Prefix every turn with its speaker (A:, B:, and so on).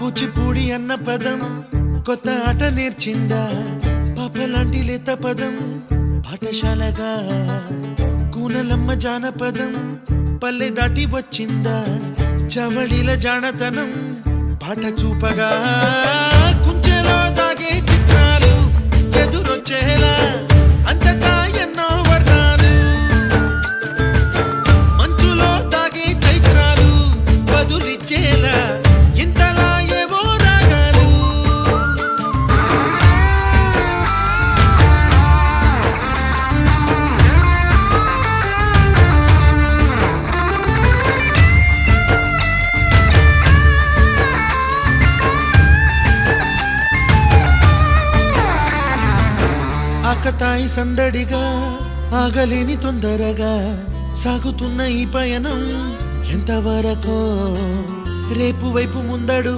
A: కూచిపూడి అన్న పదం కొత్త ఆట నేర్చిందా పాపలాంటి లేత పదం పాఠశాలగా కూనలమ్మ జానపదం పల్లె దాటి వచ్చిందా చవళిల జానతనం పాట చూపగా కుంచెలో దాగే చిత్రాలు ఎదురొచ్చేలా అంతటా ఎన్నో వర్ణాలు మంచులో దాగే చైత్రాలు బదులిచ్చేలా ఇంతలా ఏవో రాగాలు ఆకతాయి సందడిగా ఆగలేని తొందరగా సాగుతున్న ఈ పయనం ఎంతవరకో రేపు వైపు ముందడుగా